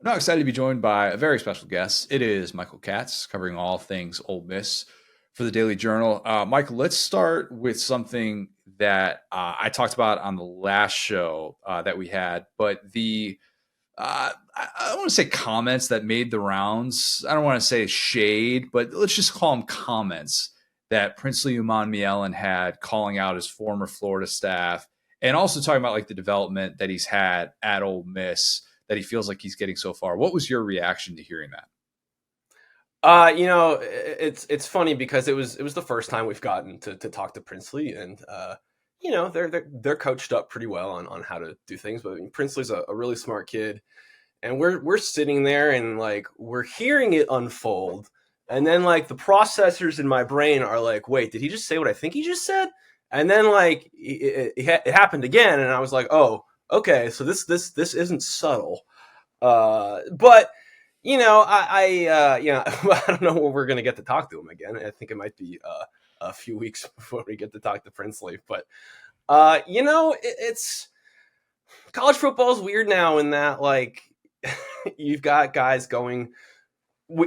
I'm now excited to be joined by a very special guest. It is Michael Katz, covering all things Ole Miss for the Daily Journal. Michael, let's start with something that I talked about on the last show that we had, but I don't want to say comments that made the rounds. I don't want to say shade, but let's just call them comments that Princely Umanmielen had calling out his former Florida staff and also talking about like the development that he's had at Ole Miss that he feels like he's getting so far. What was your reaction to hearing that? It's funny because it was the first time we've gotten to talk to Princely, and they're coached up pretty well on how to do things. But I mean, Princely's a really smart kid, and we're sitting there and like we're hearing it unfold, and then like the processors in my brain are like, wait, did he just say what I think he just said? And then like it happened again, and I was like, oh, okay, so this isn't subtle, but I don't know when we're gonna get to talk to him again. I think it might be a few weeks before we get to talk to Princely, but it's college football is weird now in that like you've got guys going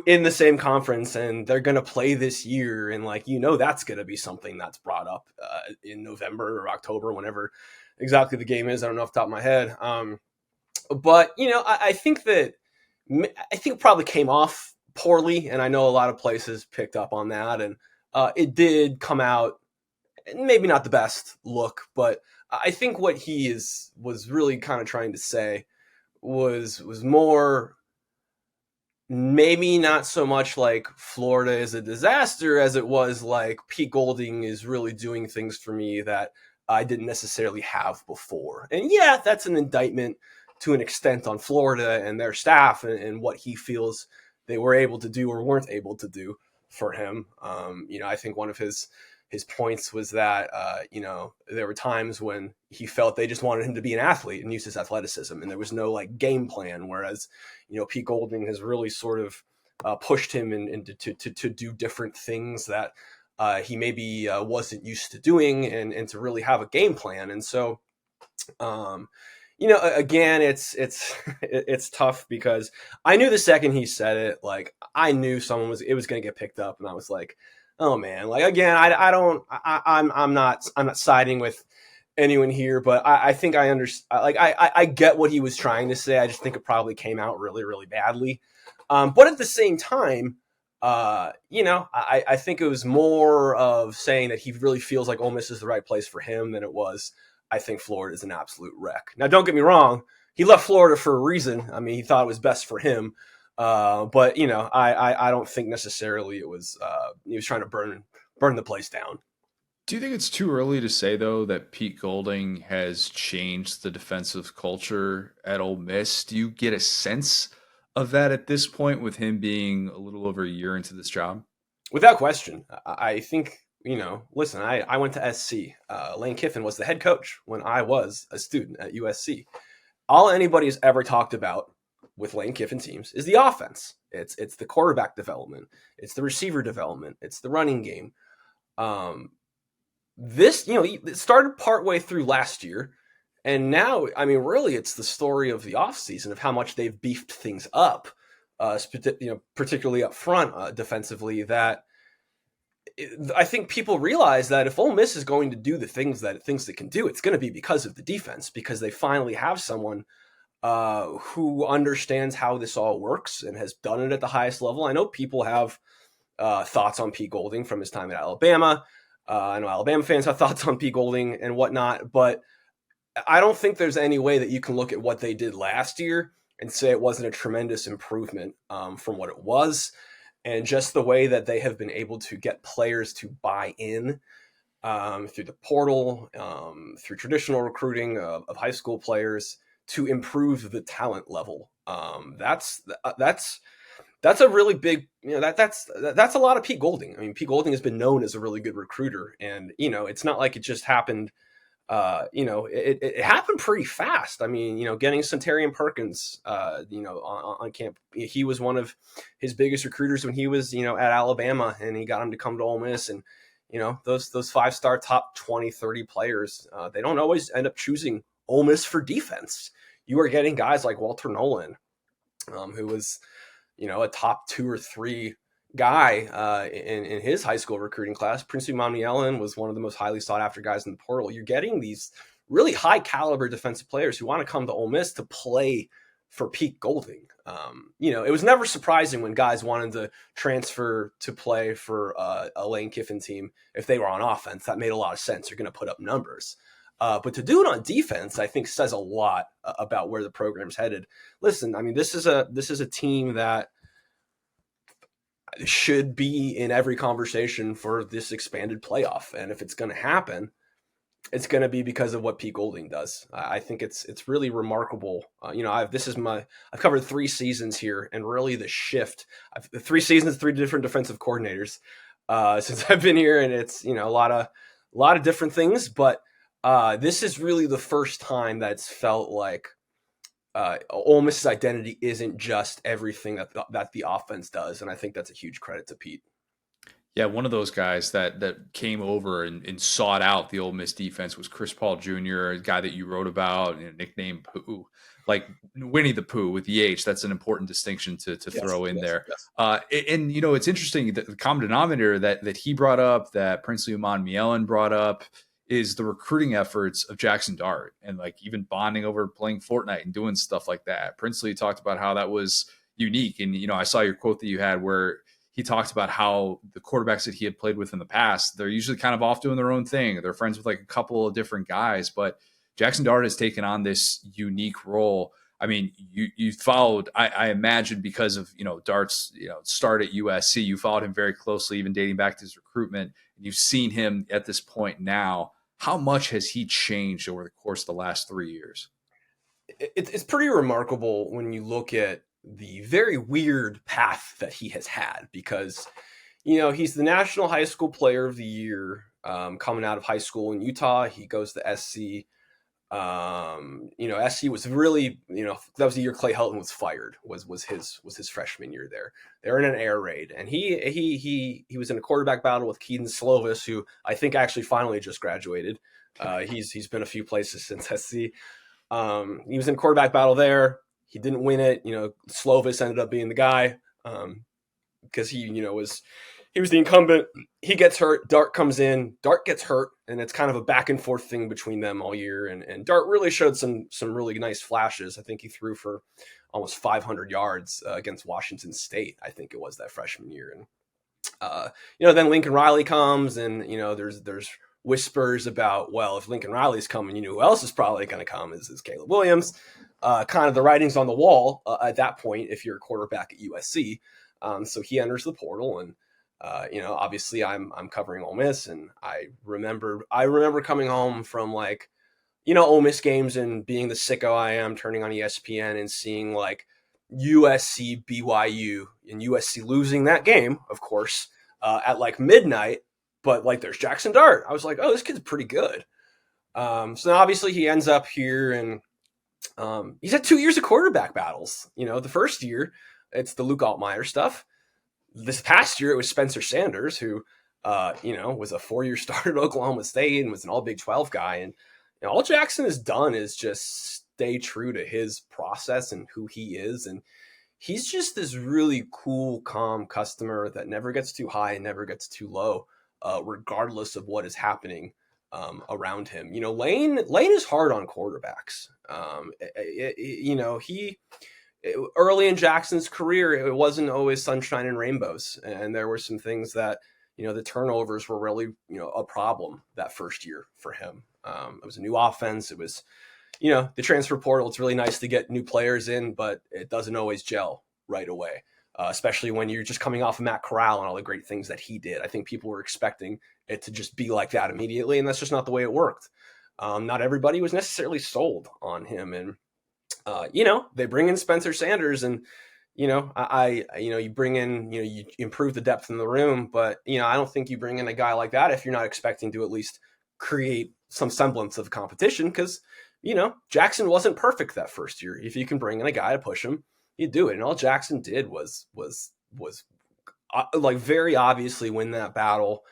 in the same conference and they're going to play this year, and like that's going to be something that's brought up in November or October, whenever exactly the game is. I don't know off the top of my head, but I think it probably came off poorly, and I know a lot of places picked up on that, and it did come out maybe not the best look, but I think what was really kind of trying to say was more, maybe not so much like Florida is a disaster as it was like Pete Golding is really doing things for me that I didn't necessarily have before. And yeah, that's an indictment to an extent on Florida and their staff, and what he feels they were able to do or weren't able to do for him. I think one of his points was that there were times when he felt they just wanted him to be an athlete and use his athleticism, and there was no like game plan. Whereas Pete Golding has really sort of pushed him into to do different things that he maybe wasn't used to doing, and to really have a game plan. And so again, it's it's tough because I knew the second he said it, like I knew it was going to get picked up, and I was like, oh man, like again, I'm not siding with anyone here, but I think I understand. Like I get what he was trying to say. I just think it probably came out really really badly. But at the same time, I think it was more of saying that he really feels like Ole Miss is the right place for him than it was, I think Florida is an absolute wreck. Now, don't get me wrong. He left Florida for a reason. I mean, he thought it was best for him. But I don't think necessarily it was he was trying to burn the place down. Do you think it's too early to say though that Pete Golding has changed the defensive culture at Ole Miss? Do you get a sense of that at this point with him being a little over a year into this job? Without question, I think listen, I went to SC. Lane Kiffin was the head coach when I was a student at USC. All anybody has ever talked about with Lane Kiffin teams is the offense. It's the quarterback development. It's the receiver development. It's the running game. This, it started partway through last year. And now, I mean, really, it's the story of the offseason of how much they've beefed things up, particularly up front defensively, that I think people realize that if Ole Miss is going to do the things that it thinks it can do, it's going to be because of the defense, because they finally have someone who understands how this all works and has done it at the highest level. I know people have thoughts on Pete Golding from his time at Alabama. I know Alabama fans have thoughts on Pete Golding and whatnot, but I don't think there's any way that you can look at what they did last year and say it wasn't a tremendous improvement from what it was. And just the way that they have been able to get players to buy in through the portal, through traditional recruiting of high school players to improve the talent level. That's a really big, that's a lot of Pete Golding. I mean, Pete Golding has been known as a really good recruiter, and it's not like it just happened. It happened pretty fast. I mean, getting Centarian Perkins, on camp, he was one of his biggest recruiters when he was, at Alabama, and he got him to come to Ole Miss. And, those 5-star top 20, 30 players, they don't always end up choosing Ole Miss for defense. You are getting guys like Walter Nolan, who was, a top 2 or 3 guy in his high school recruiting class. Prince Ellen was one of the most highly sought after guys in the portal. You're getting these really high caliber defensive players who want to come to Ole Miss to play for Pete Golding. It was never surprising when guys wanted to transfer to play for a Lane Kiffin team if they were on offense. That made a lot of sense. You're going to put up numbers. But to do it on defense, I think says a lot about where the program's headed. Listen, I mean, this is a team that should be in every conversation for this expanded playoff, and if it's going to happen, it's going to be because of what Pete Golding does. I think it's really remarkable. I've covered 3 seasons here, and really the shift. 3 seasons, 3 different defensive coordinators since I've been here, and it's a lot of different things. But this is really the first time that's felt like Ole Miss's identity isn't just everything that the offense does, and I think that's a huge credit to Pete. Yeah, one of those guys that came over and sought out the Ole Miss defense was Chris Paul Jr., a guy that you wrote about, nicknamed Pooh, like Winnie the Pooh with the H. That's an important distinction to throw in there. Yes. And it's interesting that the common denominator that he brought up, that Princely Uman Mielen brought up, is the recruiting efforts of Jaxson Dart, and like even bonding over playing Fortnite and doing stuff like that. Princely talked about how that was unique, and I saw your quote that you had where he talked about how the quarterbacks that he had played with in the past, they're usually kind of off doing their own thing. They're friends with like a couple of different guys, but Jaxson Dart has taken on this unique role. I mean, you followed, I imagine, because of, Dart's, start at USC, you followed him very closely, even dating back to his recruitment. And you've seen him at this point now. How much has he changed over the course of the last 3 years? It's pretty remarkable when you look at the very weird path that he has had, because he's the National High School Player of the Year coming out of high school in Utah. He goes to SC. SC was really, that was the year Clay Helton was fired, was his freshman year there. They're in an air raid, and he was in a quarterback battle with Keaton Slovis, who I think actually finally just graduated. He's been a few places since SC. He was in a quarterback battle there. He didn't win it. Slovis ended up being the guy because he was the incumbent. He gets hurt. Dart comes in. Dart gets hurt, and it's kind of a back and forth thing between them all year. And Dart really showed some really nice flashes. I think he threw for almost 500 yards against Washington State. I think it was that freshman year. And then Lincoln Riley comes, and there's whispers about, well, if Lincoln Riley's coming, who else is probably going to come is Caleb Williams. Kind of the writing's on the wall at that point if you're a quarterback at USC. So he enters the portal, and obviously I'm covering Ole Miss, and I remember coming home from Ole Miss games and being the sicko I am, turning on ESPN and seeing USC BYU, and USC losing that game, of course, at midnight. But there's Jaxson Dart. I was like, oh, this kid's pretty good. So now obviously he ends up here, and he's had 2 years of quarterback battles. The first year it's the Luke Altmaier stuff. This past year it was Spencer Sanders, who was a 4-year starter at Oklahoma State and was an all Big 12 guy. And all Jaxson has done is just stay true to his process and who he is. And he's just this really cool, calm customer that never gets too high and never gets too low, regardless of what is happening around him. Lane is hard on quarterbacks. He early in Jackson's career, it wasn't always sunshine and rainbows, and there were some things that the turnovers were really a problem that first year for him. It was a new offense. It was the transfer portal. It's really nice to get new players in, but it doesn't always gel right away. Especially when you're just coming off of Matt Corral and all the great things that he did. I think people were expecting it to just be like that immediately, and that's just not the way it worked. Not everybody was necessarily sold on him, and they bring in Spencer Sanders, and you bring in, you improve the depth in the room, but I don't think you bring in a guy like that if you're not expecting to at least create some semblance of competition, because Jaxson wasn't perfect that first year. If you can bring in a guy to push him, you do it. And all Jaxson did was very obviously win that battle,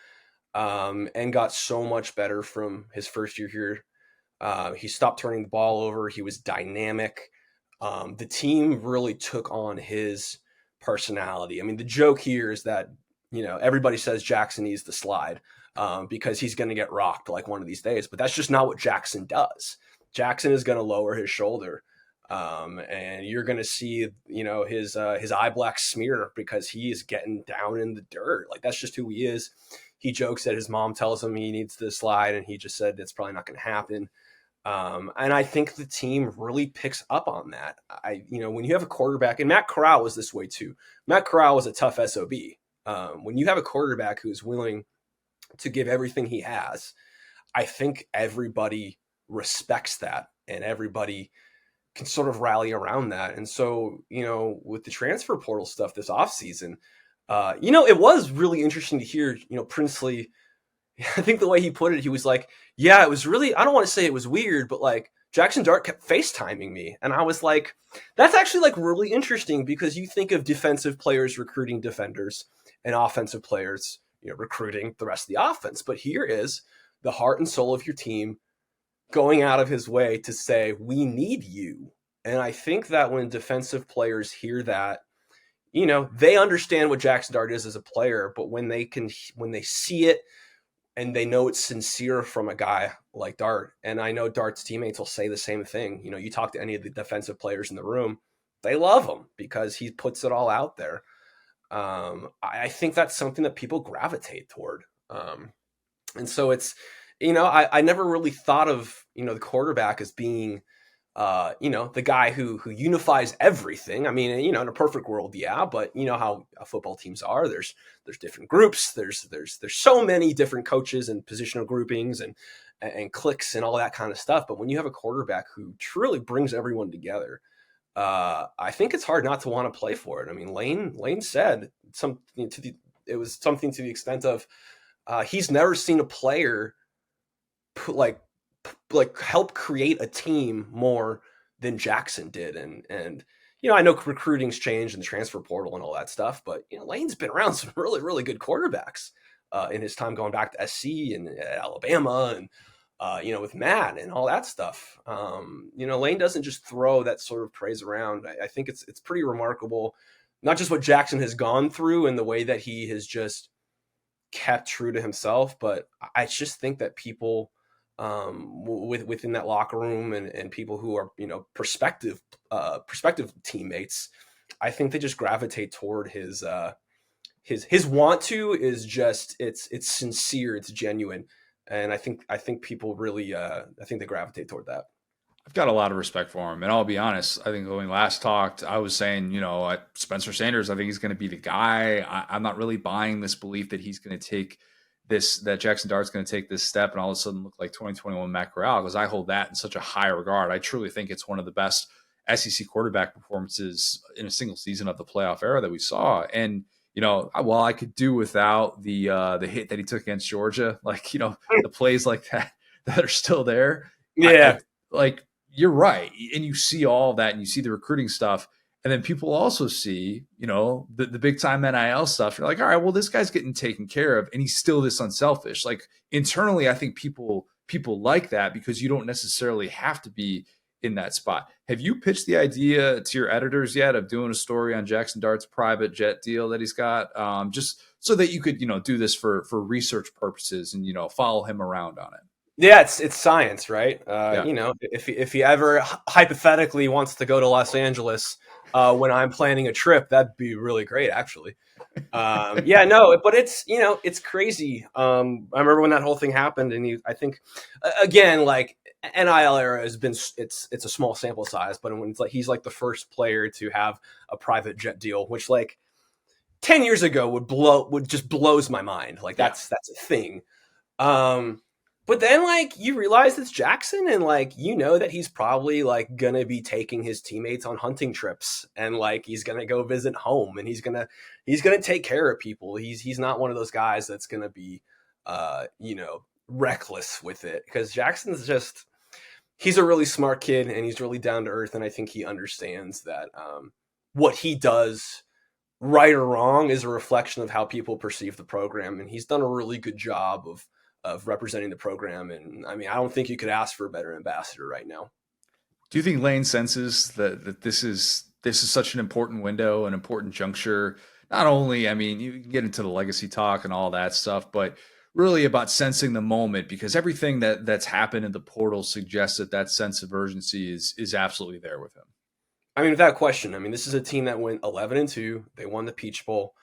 and got so much better from his first year here. He stopped turning the ball over. He was dynamic. the team really took on his personality. I mean, the joke here is that, everybody says Jaxson needs to slide because he's going to get rocked like one of these days, but that's just not what Jaxson does. Jaxson is going to lower his shoulder. And you're going to see, his eye black smear because he is getting down in the dirt. Like, that's just who he is. He jokes that his mom tells him he needs to slide, and he just said it's probably not going to happen. And I think the team really picks up on that. When you have a quarterback, and Matt Corral was this way too. Matt Corral was a tough SOB. When you have a quarterback who's willing to give everything he has, I think everybody respects that, and everybody can sort of rally around that. And so, with the transfer portal stuff this offseason, it was really interesting to hear, Princely. I think the way he put it, he was like, yeah, it was really, I don't want to say it was weird, but like Jaxson Dart kept FaceTiming me. And I was like, that's actually like really interesting, because you think of defensive players recruiting defenders and offensive players, recruiting the rest of the offense. But here is the heart and soul of your team going out of his way to say, we need you. And I think that when defensive players hear that, they understand what Jaxson Dart is as a player, but when they see it, and they know it's sincere from a guy like Dart. And I know Dart's teammates will say the same thing. You talk to any of the defensive players in the room, they love him because he puts it all out there. I think that's something that people gravitate toward. And so it's, I never really thought of, the quarterback as being, the guy who unifies everything. I mean, in a perfect world, yeah, but you know how football teams are. There's different groups. There's so many different coaches and positional groupings and cliques and all that kind of stuff. But when you have a quarterback who truly brings everyone together, I think it's hard not to want to play for it. I mean, Lane said something it was something to the extent of he's never seen a player help create a team more than Jaxson did. And I know recruiting's changed and the transfer portal and all that stuff, but Lane's been around some really, really good quarterbacks in his time going back to SC and Alabama and with Matt and all that stuff. Lane doesn't just throw that sort of praise around. I think it's pretty remarkable, not just what Jaxson has gone through and the way that he has just kept true to himself, but I just think that people within that locker room and people who are prospective teammates, I think they just gravitate toward his want to is just it's sincere, it's genuine, and I think people really I think they gravitate toward that. I've got a lot of respect for him, and I'll be honest. I think when we last talked, I was saying, Spencer Sanders. I think he's going to be the guy. I'm not really buying this belief that he's going to take that Jaxson Dart's going to take this step and all of a sudden look like 2021 Matt Corral, because I hold that in such a high regard. I truly think it's one of the best SEC quarterback performances in a single season of the playoff era that we saw. And while I could do without the hit that he took against Georgia, the plays like that are still there. Yeah, you're right. And you see all of that and you see the recruiting stuff. And then people also see, the big time NIL stuff. You're like, all right, well, this guy's getting taken care of and he's still this unselfish. Like internally, I think people like that because you don't necessarily have to be in that spot. Have you pitched the idea to your editors yet of doing a story on Jaxson Dart's private jet deal that he's got? Just so that you could, do this for research purposes and, follow him around on it. Yeah, it's science, right? Yeah. If he ever hypothetically wants to go to Los Angeles when I'm planning a trip, that'd be really great, actually. But it's crazy. I remember when that whole thing happened, and I think again, like NIL era has been it's a small sample size, but when it's like he's like the first player to have a private jet deal, which like 10 years ago would just blows my mind. Like that's a thing. But then, like, you realize it's Jaxson, and like that he's probably like gonna be taking his teammates on hunting trips, and like he's gonna go visit home, and he's gonna take care of people. He's not one of those guys that's gonna be reckless with it, because Jackson's just he's a really smart kid and he's really down to earth, and I think he understands that what he does, right or wrong, is a reflection of how people perceive the program, and he's done a really good job of representing the program. And I mean, I don't think you could ask for a better ambassador right now. Do you think Lane senses that this is such an important window, an important juncture? Not only, I mean, you can get into the legacy talk and all that stuff, but really about sensing the moment because everything that's happened in the portal suggests that that sense of urgency is absolutely there with him. I mean, without question. I mean, this is a team that went 11-2. They won the Peach Bowl,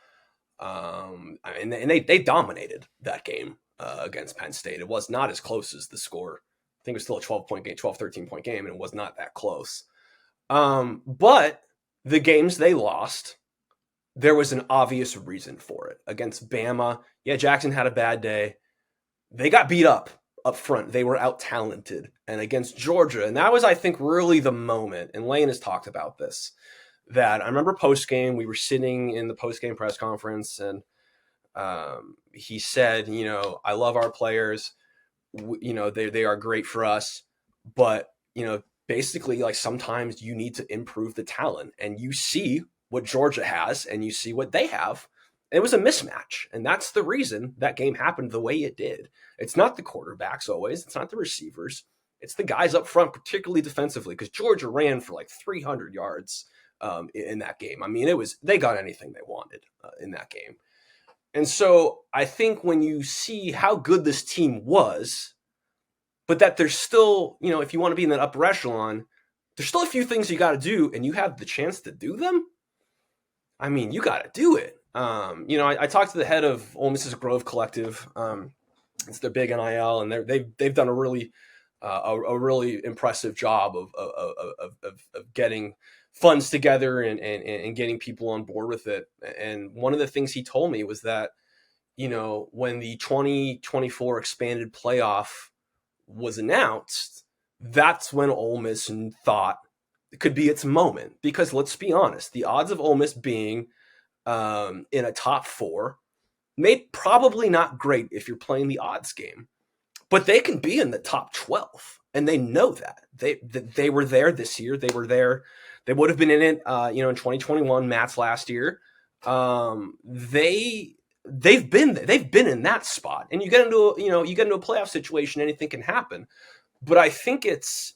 and they dominated that game against Penn State. It was not as close as the score. I think it was still a 12-point game, 12, 13-point game, and it was not that close. But the games they lost, there was an obvious reason for it. Against Bama, yeah, Jackson had a bad day. They got beat up front. They were out talented. And against Georgia, and that was, I think, really the moment, and Lane has talked about this, that I remember post-game, we were sitting in the post-game press conference, and he said, I love our players. They are great for us. But, basically, like, sometimes you need to improve the talent. And you see what Georgia has, and you see what they have. It was a mismatch, and that's the reason that game happened the way it did. It's not the quarterbacks always. It's not the receivers. It's the guys up front, particularly defensively, because Georgia ran for like 300 yards in that game. I mean, they got anything they wanted in that game. And so I think when you see how good this team was, but that there's still, if you want to be in that upper echelon, there's still a few things you got to do, and you have the chance to do them. I mean, you got to do it. I talked to the head of Ole Miss's Grove Collective. It's their big NIL, and they've done a really impressive job of getting funds together and getting people on board with it. And one of the things he told me was that, when the 2024 expanded playoff was announced, that's when Ole Miss thought it could be its moment. Because let's be honest, the odds of Ole Miss being in a top 4 made probably not great if you're playing the odds game, but they can be in the top 12, and they know that. They were there this year. They were there. They would have been in it, in 2021, Matt's last year. They've been in that spot, and you get into a playoff situation, anything can happen. But I think it's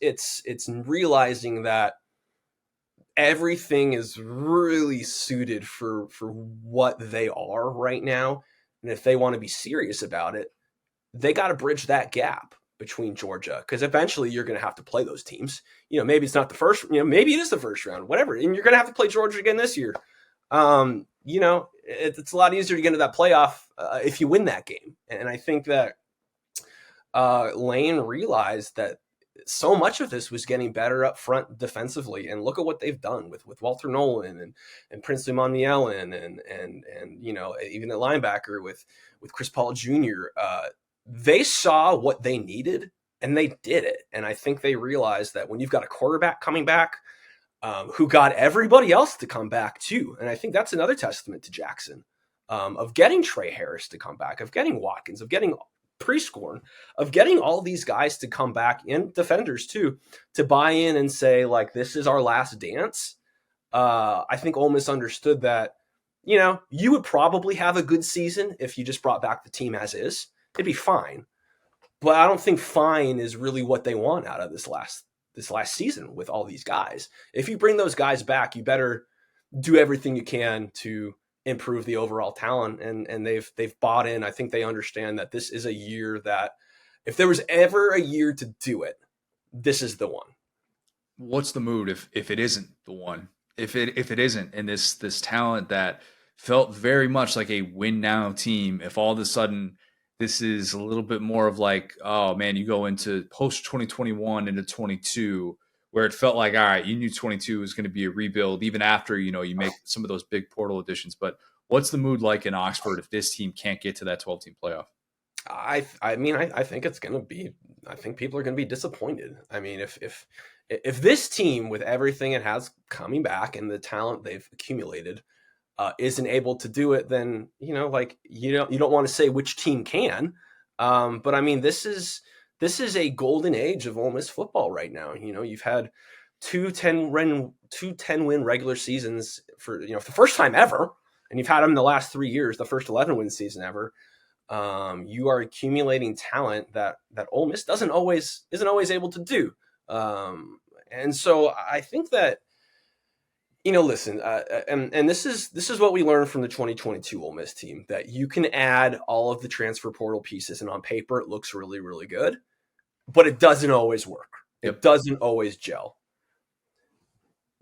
realizing that everything is really suited for what they are right now. And if they want to be serious about it, they got to bridge that gap between Georgia, because eventually you're going to have to play those teams. Maybe it's not the first, maybe it is the first round, whatever. And you're going to have to play Georgia again this year. It's a lot easier to get into that playoff if you win that game. And I think that Lane realized that so much of this was getting better up front defensively, and look at what they've done with Walter Nolan and Princely Monmielen and even at linebacker with Chris Paul Jr. They saw what they needed and they did it. And I think they realized that when you've got a quarterback coming back who got everybody else to come back too, and I think that's another testament to Jackson of getting Trey Harris to come back, of getting Watkins, of getting Prescorn, of getting all these guys to come back, and defenders too, to buy in and say, like, this is our last dance. I think Ole Miss understood that, you would probably have a good season if you just brought back the team as is. It'd be fine. But I don't think fine is really what they want out of this last season with all these guys. If you bring those guys back, you better do everything you can to improve the overall talent, and they've bought in. I think they understand that this is a year that if there was ever a year to do it, this is the one. What's the mood if it isn't the one? If it isn't, and this talent that felt very much like a win now team, if all of a sudden this is a little bit more of like, oh man, you go into post 2021 into 22, where it felt like, all right, you knew 22 was going to be a rebuild, even after, you make some of those big portal additions. But what's the mood like in Oxford if this team can't get to that 12-team playoff? I think it's going to be, I think people are going to be disappointed. I mean, if this team, with everything it has coming back and the talent they've accumulated, isn't able to do it, then, you don't want to say which team can. But I mean, this is a golden age of Ole Miss football right now. You've had two 10-win regular seasons for the first time ever, and you've had them the last 3 years, the first 11-win season ever. You are accumulating talent that Ole Miss isn't always able to do. And so I think that, listen, and this is what we learned from the 2022 Ole Miss team, that you can add all of the transfer portal pieces, and on paper it looks really, really good, but it doesn't always work. Yep. It doesn't always gel.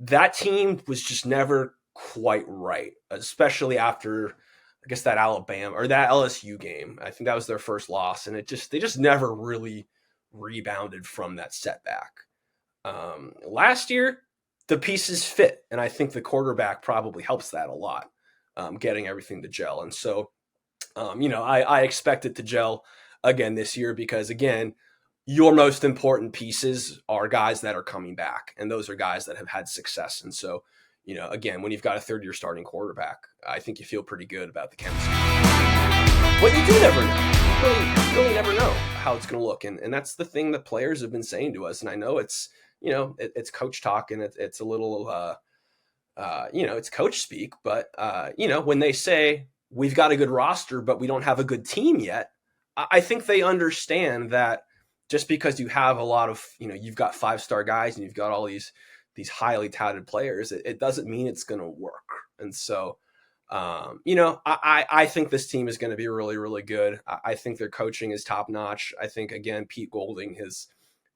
That team was just never quite right, especially after, I guess, that Alabama or that LSU game. I think that was their first loss, and they just never really rebounded from that setback. Last year, the pieces fit, and I think the quarterback probably helps that a lot, getting everything to gel. And so, I expect it to gel again this year because, again, your most important pieces are guys that are coming back, and those are guys that have had success. And so, again, when you've got a third-year starting quarterback, I think you feel pretty good about the chemistry. But you do never know. You really never know how it's going to look, and that's the thing that players have been saying to us. And I know it's it's coach talk, and it's a little it's coach speak. But when they say we've got a good roster, but we don't have a good team yet, I think they understand that. Just because you have a lot of, you've got 5-star guys and you've got all these highly touted players, it doesn't mean it's going to work. And so, I think this team is going to be really, really good. I think their coaching is top notch. I think, again, Pete Golding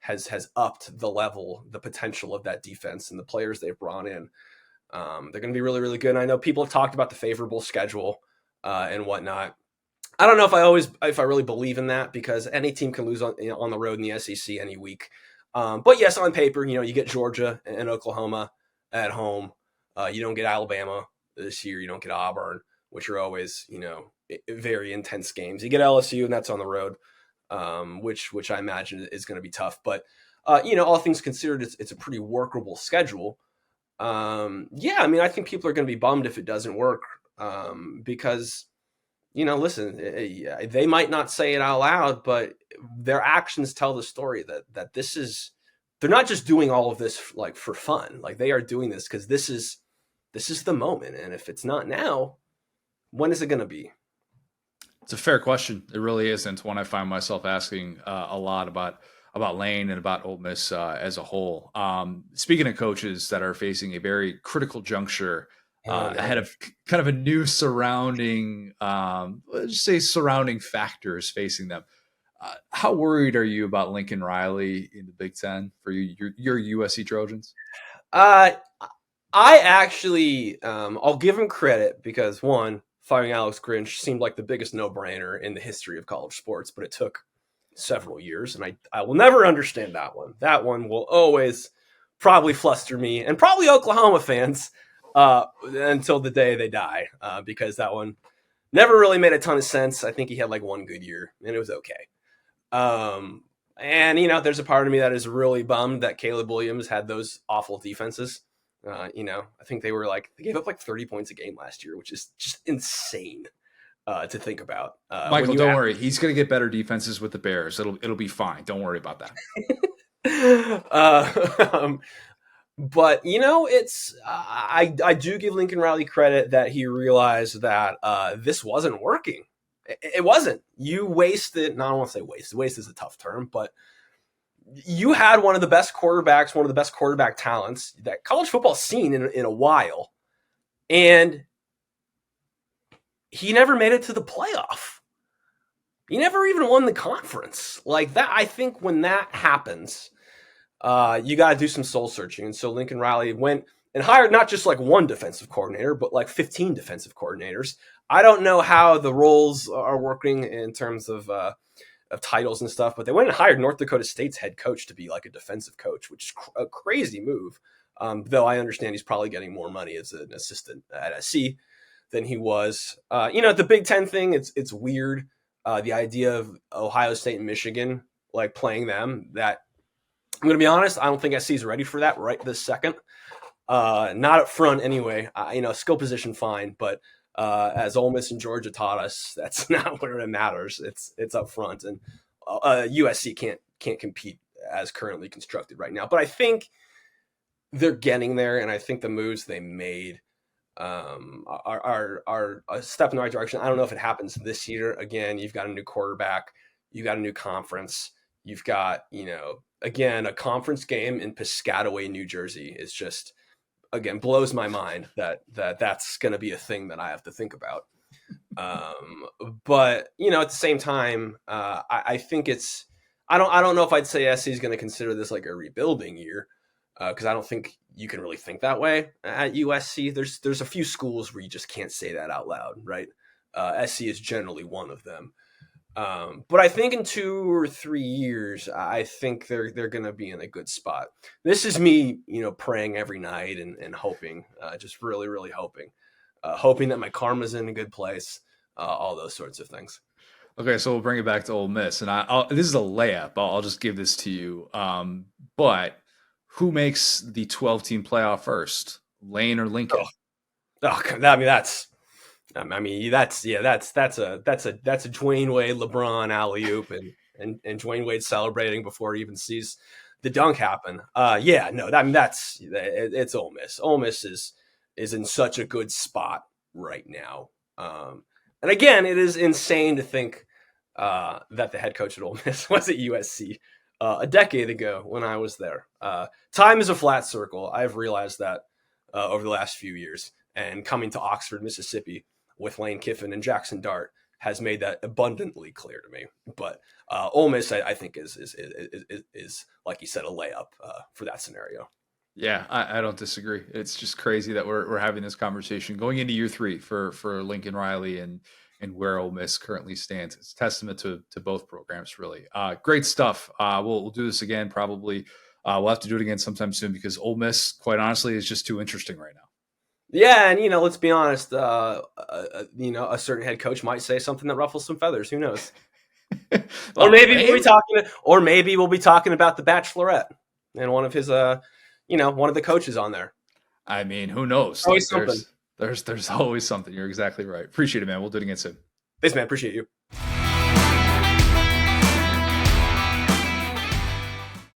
has upped the level, the potential of that defense, and the players they've brought in. They're going to be really, really good. And I know people have talked about the favorable schedule and whatnot. I don't know if I really believe in that, because any team can lose on the road in the SEC any week. But yes, on paper, you get Georgia and Oklahoma at home. You don't get Alabama this year. You don't get Auburn, which are always, very intense games. You get LSU, and that's on the road, which I imagine is going to be tough. But, all things considered, it's a pretty workable schedule. I think people are going to be bummed if it doesn't work, because listen, they might not say it out loud, but their actions tell the story that they're not just doing all of this like for fun. Like, they are doing this because this is the moment. And if it's not now, when is it going to be? It's a fair question. It really is. And it's one I find myself asking a lot about Lane and about Ole Miss as a whole. Speaking of coaches that are facing a very critical juncture, ahead of kind of a new surrounding, let's just say surrounding factors facing them. How worried are you about Lincoln Riley in the Big Ten for your USC Trojans? I actually, I'll give him credit because, one, firing Alex Grinch seemed like the biggest no-brainer in the history of college sports, but it took several years, and I will never understand that one. That one will always probably fluster me and probably Oklahoma fans until the day they die, because that one never really made a ton of sense. I think he had like one good year, and it was okay. And there's a part of me that is really bummed that Caleb Williams had those awful defenses. I think they gave up like 30 points a game last year, which is just insane to think about. Michael, don't worry, he's going to get better defenses with the Bears. It'll be fine. Don't worry about that. But it's I do give Lincoln Riley credit that he realized that this wasn't working. It wasn't. You wasted. No, I don't want to say waste. Waste is a tough term, but you had one of the best quarterbacks, one of the best quarterback talents that college football's seen in a while, and he never made it to the playoff. He never even won the conference. Like that, I think when that happens, you got to do some soul searching. And so Lincoln Riley went and hired not just like one defensive coordinator, but like 15 defensive coordinators. I don't know how the roles are working in terms of titles and stuff, but they went and hired North Dakota State's head coach to be like a defensive coach, which is a crazy move. Though I understand he's probably getting more money as an assistant at SC than he was. The Big Ten thing, it's weird. The idea of Ohio State and Michigan, like playing them, that I'm going to be honest, I don't think SC is ready for that right this second. Not up front anyway. Skill position fine, but as Ole Miss and Georgia taught us, that's not where it matters. It's up front, and USC can't compete as currently constructed right now. But I think they're getting there, and I think the moves they made are a step in the right direction. I don't know if it happens this year. Again, you've got a new quarterback, you've got a new conference, you've got again, a conference game in Piscataway, New Jersey is just, again, blows my mind that's going to be a thing that I have to think about. But at the same time, I think it's, I don't know if I'd say SC is going to consider this like a rebuilding year, because I don't think you can really think that way at USC. There's a few schools where you just can't say that out loud, right? SC is generally one of them. But I think in 2 or 3 years, I think they're going to be in a good spot. This is me, praying every night and hoping, just really, really hoping that my karma's in a good place, all those sorts of things. Okay, so we'll bring it back to Ole Miss, and this is a layup. I'll just give this to you. But who makes the 12-team playoff first, Lane or Lincoln? That's a Dwayne Wade LeBron alley oop, and Dwayne Wade celebrating before he even sees the dunk happen. It's Ole Miss. Ole Miss is in such a good spot right now. And again, it is insane to think that the head coach at Ole Miss was at USC a decade ago when I was there. Time is a flat circle. I've realized that over the last few years, and coming to Oxford, Mississippi, with Lane Kiffin and Jaxson Dart has made that abundantly clear to me. But Ole Miss, I think, is like you said, a layup for that scenario. Yeah, I don't disagree. It's just crazy that we're having this conversation going into year 3 for Lincoln Riley and where Ole Miss currently stands. It's a testament to both programs, really. Great stuff. We'll do this again probably. We'll have to do it again sometime soon because Ole Miss, quite honestly, is just too interesting right now. Yeah, and let's be honest. A certain head coach might say something that ruffles some feathers. Who knows? Well, or maybe we'll be talking about the Bachelorette and one of his one of the coaches on there. I mean, who knows? Always something. There's always something. You're exactly right. Appreciate it, man. We'll do it again soon. Thanks, man. Appreciate you.